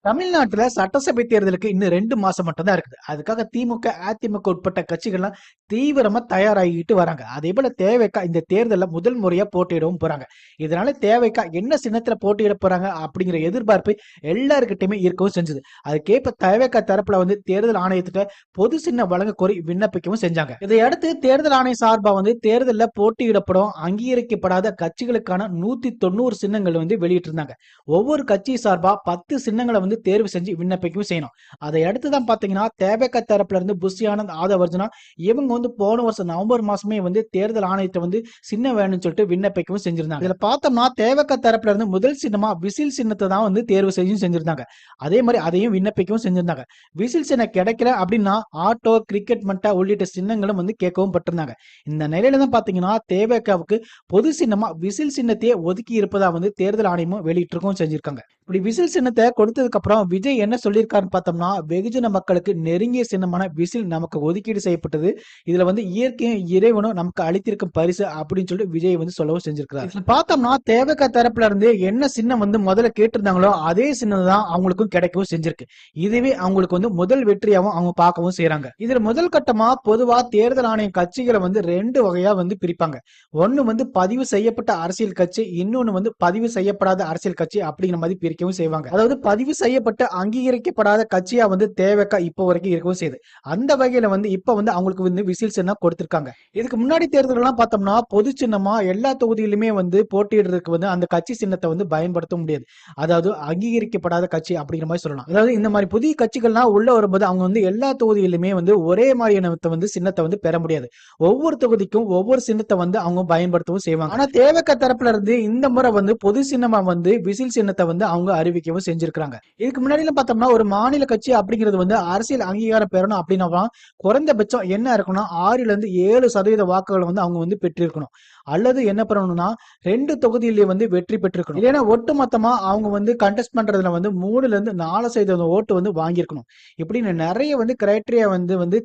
தமிழ்நாட்டுல சட்டசபை தேர்தலுக்கு இன்னும் 2 மாசம் மட்டும் தான் இருக்குது. அதுக்காக திமுக, அதிமுக உட்பட்ட கட்சிகள்லாம் தீவிரமா தயாராகிட்டு வராங்க. அதே போல தேவைக்கா இந்த தேர்தல்ல முதல் முறையா போட்டியிடவும் போறாங்க. இதனால தேவைக்கா என்ன சின்னத்துல போட்டியிட போறாங்க அப்படிங்கிற எதிர்பார்ப்பு எல்லாருக்கிட்டையுமே இருக்கவும் செஞ்சது. அதுக்கேற்ப தேவைக்கா தரப்புல தேர்தல் ஆணையத்திட்ட பொது சின்னம் வழங்க கோரி விண்ணப்பிக்கவும் செஞ்சாங்க. இதையடுத்து தேர்தல் ஆணைய சார்பா தேர்தல்ல போட்டியிடப்படும் அங்கீகரிக்கப்படாத கட்சிகளுக்கான 190 சின்னங்கள் வெளியிட்டிருந்தாங்க. ஒவ்வொரு கட்சி சார்பா 10 சின்னங்களை தேர்வு செஞ்சு விண்ணப்பிக்கவும் செய்யணும். அதை அடுத்து தான் பாத்தீங்கன்னா தேபக தரப்புல இருந்து புஷி ஆனந்த், ஆதவர்ஜுனா இவங்க போன வருஷம் நவம்பர் மாசமே தேர்தல் ஆணையத்தை சின்னம் வேணும்னு சொல்லிட்டு விண்ணப்பிக்கவும் செஞ்சிருந்தாங்க. இதுல பார்த்தோம்னா தேவக தரப்புல இருந்து முதல் சின்னமா விசில் சின்னத்தை தான் தேர்வு செய்யும் செஞ்சிருந்தாங்க. அதே மாதிரி அதையும் விண்ணப்பிக்கவும் செஞ்சிருந்தாங்க. விசில் சின்னம் கிடைக்கல அப்படின்னா ஆட்டோ, கிரிக்கெட் மட்டா உள்ளிட்ட சின்னங்களும் கேட்கவும் பட்டிருந்தாங்க. இந்த நிலையில தான் பாத்தீங்கன்னா தேவகாவுக்கு பொது சின்னமா விசில் சின்னத்தையே ஒதுக்கி இருப்பதா தேர்தல் ஆணையமும் வெளியிட்டிருக்கவும் செஞ்சிருக்காங்க. இப்படி விசில் சின்னத்தை கொடுத்ததுக்கு அப்புறம் விஜய் என்ன சொல்லியிருக்காருன்னு பார்த்தோம்னா, வெகுஜன மக்களுக்கு நெருங்கிய சின்னமான விசில் நமக்கு ஒதுக்கீடு செய்யப்பட்டது. இதுல இயற்கையும் இறைவனும் நமக்கு அளித்திருக்கும் பரிசு அப்படின்னு சொல்லிட்டு விஜய் சொல்லவும் செஞ்சிருக்காரு. இதுல பார்த்தோம்னா தேவக தரப்புல இருந்து என்ன சின்னம் முதல்ல கேட்டிருந்தாங்களோ அதே சின்னம் தான் அவங்களுக்கும் கிடைக்கவும் செஞ்சிருக்கு. இதுவே அவங்களுக்கு முதல் வெற்றியாவும் அவங்க பார்க்கவும் செய்யறாங்க. இதுல முதல் கட்டமா பொதுவா தேர்தல் ஆணையம் கட்சிகளை 2 வகையா பிரிப்பாங்க. ஒன்னு பதிவு செய்யப்பட்ட அரசியல் கட்சி, இன்னொன்னு பதிவு செய்யப்படாத அரசியல் கட்சி அப்படிங்கிற மாதிரி பிரிக்கவும் செய்வாங்க. அதாவது பதிவு செய்யப்பட்ட அங்கீகரிக்கப்படாத கட்சியா தேவக இப்போ வரைக்கும் இருக்கவும் செய்யுது. அந்த வகையில இப்ப அவங்களுக்கு விசில் சின்னம் கொடுத்திருக்காங்க. இதுக்கு முன்னாடி தேர்தல் எல்லாம் பார்த்தோம்னா பொது சின்னமா எல்லா தொகுதியிலுமே போட்டியிடுறதுக்கு அந்த கட்சி சின்னத்தை பயன்படுத்த முடியாது. அதாவது அங்கீகரிக்கப்படாத கட்சி அப்படிங்கிற மாதிரி சொல்லலாம். அதாவது இந்த மாதிரி புதிய கட்சிகள்லாம் உள்ள வரும்போது அவங்க எல்லா தொகுதியிலுமே ஒரே மாதிரியான சின்னத்தை பெற முடியாது. ஒவ்வொரு தொகுதிக்கும் ஒவ்வொரு சின்னத்தை அவங்க பயன்படுத்தவும் செய்வாங்க. ஆனா தேவக தரப்புல இருந்து இந்த முறை பொது சின்னமா விசில் சின்னத்தை அவங்க அறிவிக்கவும் செஞ்சிருக்காங்க. இதுக்கு முன்னாடி பார்த்தோம்னா ஒரு மாநில கட்சி அப்படிங்கிறது அரசியல் அங்கீகாரம் பெறணும் அப்படின்னா குறைந்தபட்சம் என்ன இருக்கணும், 6ல இருந்து 7% வாக்குகளை அவங்க பெற்றிருக்கணும். அல்லது என்ன பண்ணணும்னா 2 தொகுதியிலேயே வெற்றி பெற்றிருக்கணும். இல்லைன்னா ஒட்டுமொத்தமா அவங்க கண்டெஸ்ட் பண்றதுல 3ல இருந்து 4% ஓட்டு வாங்கியிருக்கணும். இப்படின்னு நிறைய கிரைட்டீரியா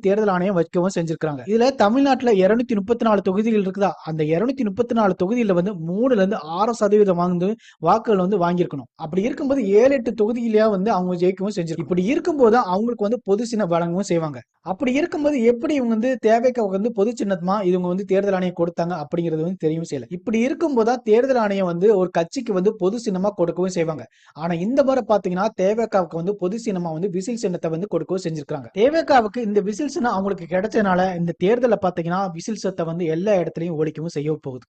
தேர்தல் ஆணையம் வைக்கவும் செஞ்சிருக்காங்க. இதுல தமிழ்நாட்டுல 234 தொகுதிகள் இருக்குதா, அந்த 234 தொகுதியில 3ல இருந்து 6% வாக்குகள் வாங்கியிருக்கணும். அப்படி இருக்கும்போது 7-8 தொகுதியிலேயே அவங்க ஜெயிக்கவும் செஞ்சிருக்கணும். இப்படி இருக்கும்போது அவங்களுக்கு பொது சின்னம் வழங்கவும் செய்வாங்க. அப்படி இருக்கும்போது எப்படி இவங்க தேவைக்கு பொது சின்னமா இவங்க தேர்தல் ஆணையம் கொடுத்தாங்க அப்படிங்கிறது தெரியவும் செய்யல. இப்படி இருக்கும்போது தேர்தல் ஆணையம் ஒரு கட்சிக்கு பொது சின்னமா கொடுக்கவும் செய்வாங்க. ஆனா இந்த முறை பாத்தீங்கன்னா தேவைக்காவுக்கு பொது சின்னமா விசில் சின்னத்தை கொடுக்கவும் செஞ்சிருக்காங்க. தேவைக்காவுக்கு இந்த விசில் சின்னம் அவங்களுக்கு கிடைச்சதுனால இந்த தேர்தலை பாத்தீங்கன்னா விசில் சத்தம் எல்லா இடத்துலயும் ஒழிக்கவும் செய்ய போகுது.